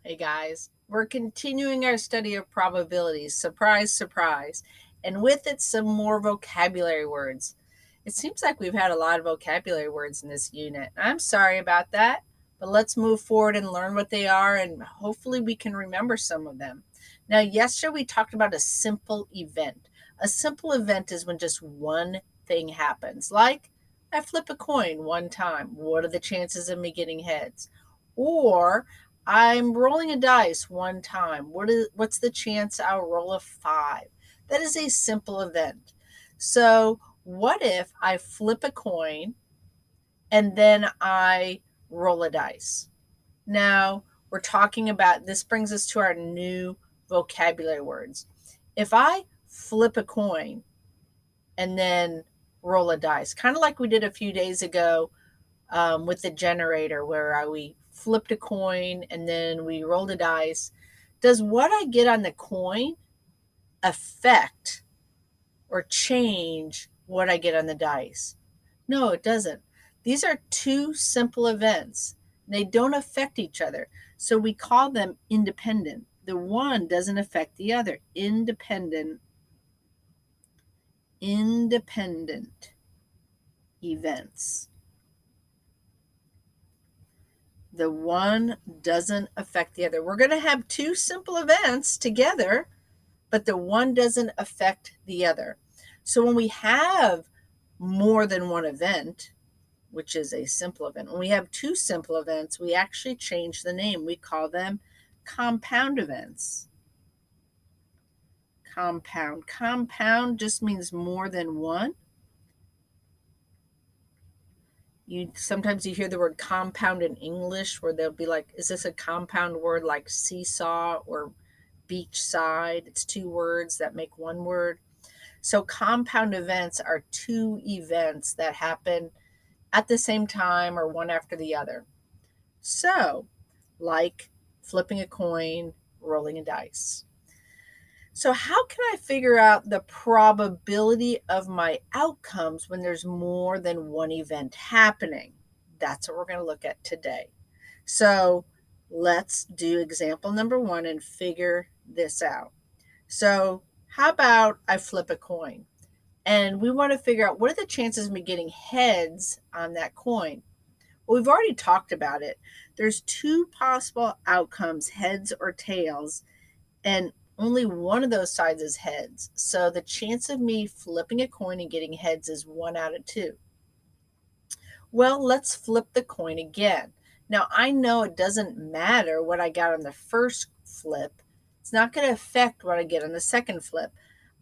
Hey guys, we're continuing our study of probabilities. Surprise, surprise. And with it, some more vocabulary words. It seems like we've had a lot of vocabulary words in this unit. I'm sorry about that, but let's move forward and learn what they are, and hopefully we can remember some of them. Now, yesterday we talked about a simple event. A simple event is when just one thing happens, like I flip a coin one time. What are the chances of me getting heads? Or I'm rolling a dice one time. What's the chance I'll roll a 5? That is a simple event. So, what if I flip a coin and then I roll a dice? Now, we're talking about this brings us to our new vocabulary words. If I flip a coin and then roll a dice, kind of like we did a few days ago with the generator where we flipped a coin and then we rolled a dice. Does what I get on the coin affect or change what I get on the dice? No, it doesn't. These are two simple events. They don't affect each other. So we call them independent. The one doesn't affect the other. Independent events. The one doesn't affect the other. We're going to have two simple events together, but the one doesn't affect the other. So when we have more than one event, which is a simple event, when we have two simple events, we actually change the name. We call them compound events. Compound. Compound just means more than one. Sometimes you hear the word compound in English where they'll be like, is this a compound word like seesaw or beachside? It's two words that make one word. So compound events are two events that happen at the same time or one after the other. So, like flipping a coin, rolling a dice. So, how can I figure out the probability of my outcomes when there's more than one event happening? That's what we're going to look at today. So, let's do example number 1 and figure this out. So, how about I flip a coin? And we want to figure out what are the chances of me getting heads on that coin? Well, we've already talked about it. There's two possible outcomes, heads or tails, and only one of those sides is heads. So the chance of me flipping a coin and getting heads is 1 out of 2. Well, let's flip the coin again. Now, I know it doesn't matter what I got on the first flip. It's not going to affect what I get on the second flip.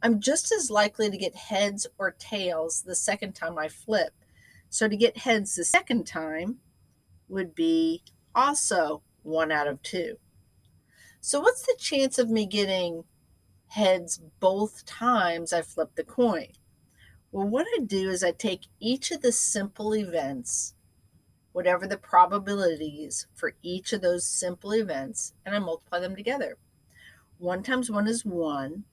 I'm just as likely to get heads or tails the second time I flip. So to get heads the second time would be also 1 out of 2. So what's the chance of me getting heads both times I flip the coin? Well, what I do is I take each of the simple events, whatever the probabilities for each of those simple events, and I multiply them together. 1 times 1 is 1,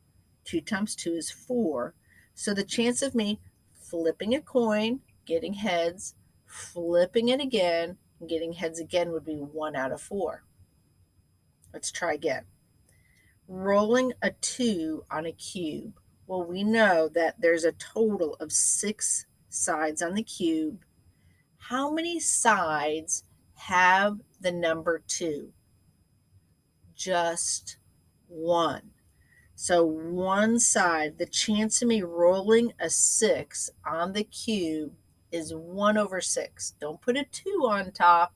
2 times 2 is 4. So the chance of me flipping a coin, getting heads, flipping it again, and getting heads again would be 1 out of 4. Let's try again. Rolling a 2 on a cube. Well, we know that there's a total of 6 sides on the cube. How many sides have the number 2? Just 1. So one side, the chance of me rolling a 6 on the cube is 1 over 6. Don't put a 2 on top.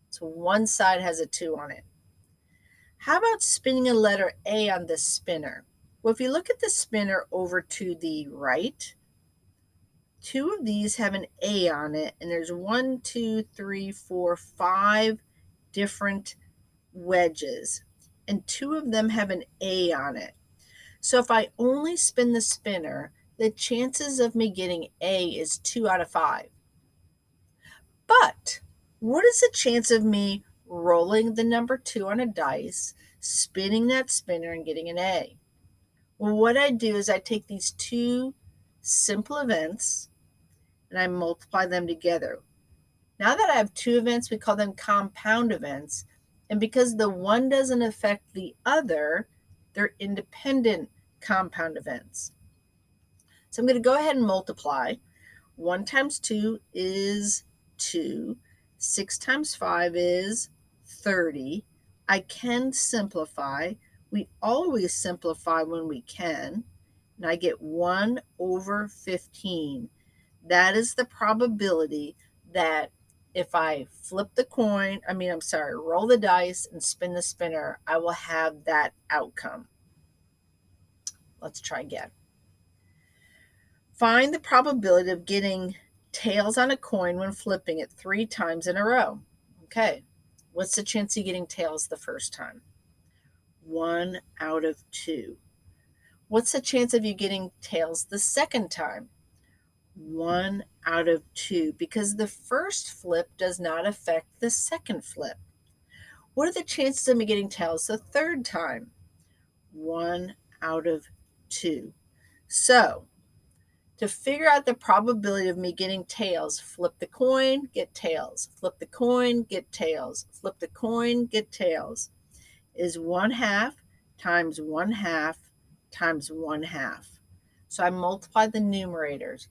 So one side has a 2 on it. How about spinning a letter A on the spinner? Well, if you look at the spinner over to the right, 2 of these have an A on it, and there's 1, 2, 3, 4, 5 different wedges, and 2 of them have an A on it. So if I only spin the spinner, the chances of me getting A is 2 out of 5. But what is the chance of me rolling the number 2 on a dice, spinning that spinner, and getting an A? Well, what I do is I take these two simple events and I multiply them together. Now that I have two events, we call them compound events. And because the one doesn't affect the other, they're independent compound events. So I'm going to go ahead and multiply. 1 times 2 is 2. 6 times 5 is 30. I can simplify. We always simplify when we can. And I get 1 over 15. That is the probability that if I flip the coin, roll the dice and spin the spinner, I will have that outcome. Let's try again. Find the probability of getting tails on a coin when flipping it 3 times in a row. Okay, what's the chance of getting tails the first time? 1 out of 2. What's the chance of you getting tails the second time? 1 out of 2, because the first flip does not affect the second flip. What are the chances of me getting tails the third time? 1 out of 2. So, to figure out the probability of me getting tails, flip the coin, get tails. Flip the coin, get tails. Flip the coin, get tails. Is 1/2 times 1/2 times 1/2. So I multiply the numerators.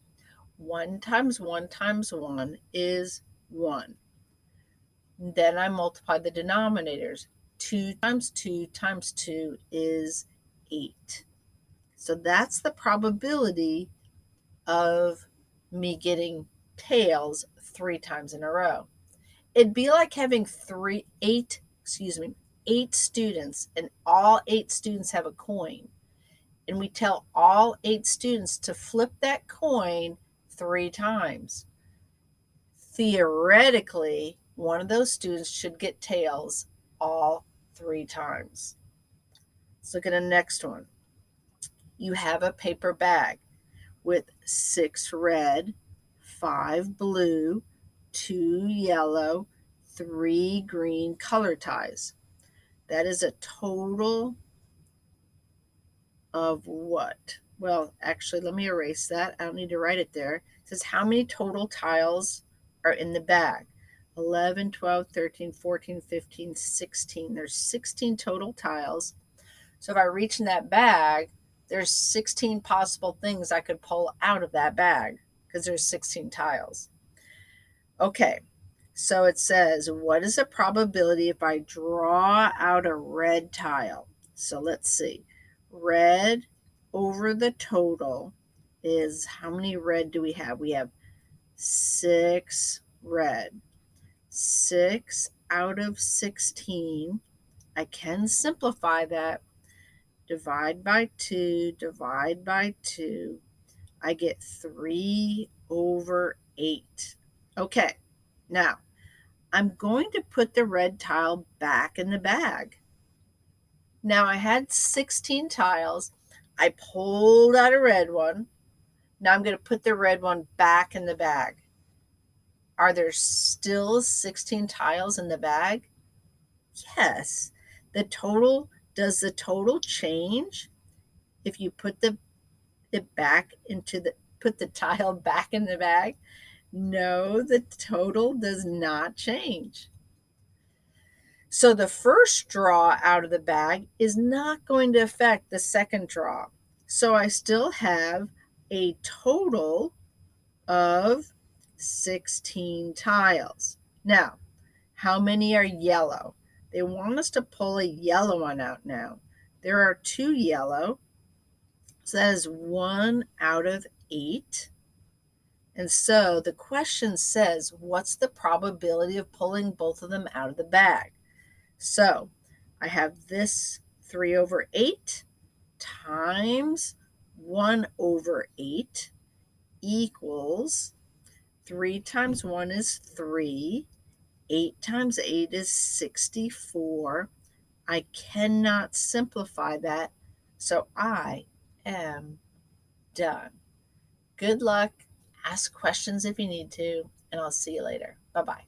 1 times 1 times 1 is 1. Then I multiply the denominators. 2 times 2 times 2 is 8. So that's the probability of me getting tails 3 times in a row. It'd be like having 8 students, and all 8 students have a coin. And we tell all 8 students to flip that coin 3 times. Theoretically, one of those students should get tails all 3 times. Let's look at the next one. You have a paper bag with 6 red, 5 blue, 2 yellow, 3 green color ties. That is a total of what? Well, actually, let me erase that. I don't need to write it there. It says how many total tiles are in the bag? 11, 12, 13, 14, 15, 16. There's 16 total tiles. So if I reach in that bag, there's 16 possible things I could pull out of that bag because there's 16 tiles. Okay, so it says, what is the probability if I draw out a red tile? So let's see. Red over the total is, how many red do we have? We have 6 red. 6 out of 16. I can simplify that. Divide by 2, divide by 2. I get 3 over 8. Okay, now I'm going to put the red tile back in the bag. Now I had 16 tiles. I pulled out a red one. Now I'm going to put the red one back in the bag. Are there still 16 tiles in the bag? Yes. Does the total change if you put the tile back in the bag? No, the total does not change. So the first draw out of the bag is not going to affect the second draw. So I still have a total of 16 tiles. Now, how many are yellow? They want us to pull a yellow one out now. There are 2 yellow. So that is 1 out of 8. And so the question says, what's the probability of pulling both of them out of the bag? So I have this 3 over 8 times 1 over 8 equals 3 times 1 is 3. 8 times 8 is 64. I cannot simplify that, so I am done. Good luck. Ask questions if you need to, and I'll see you later. Bye-bye.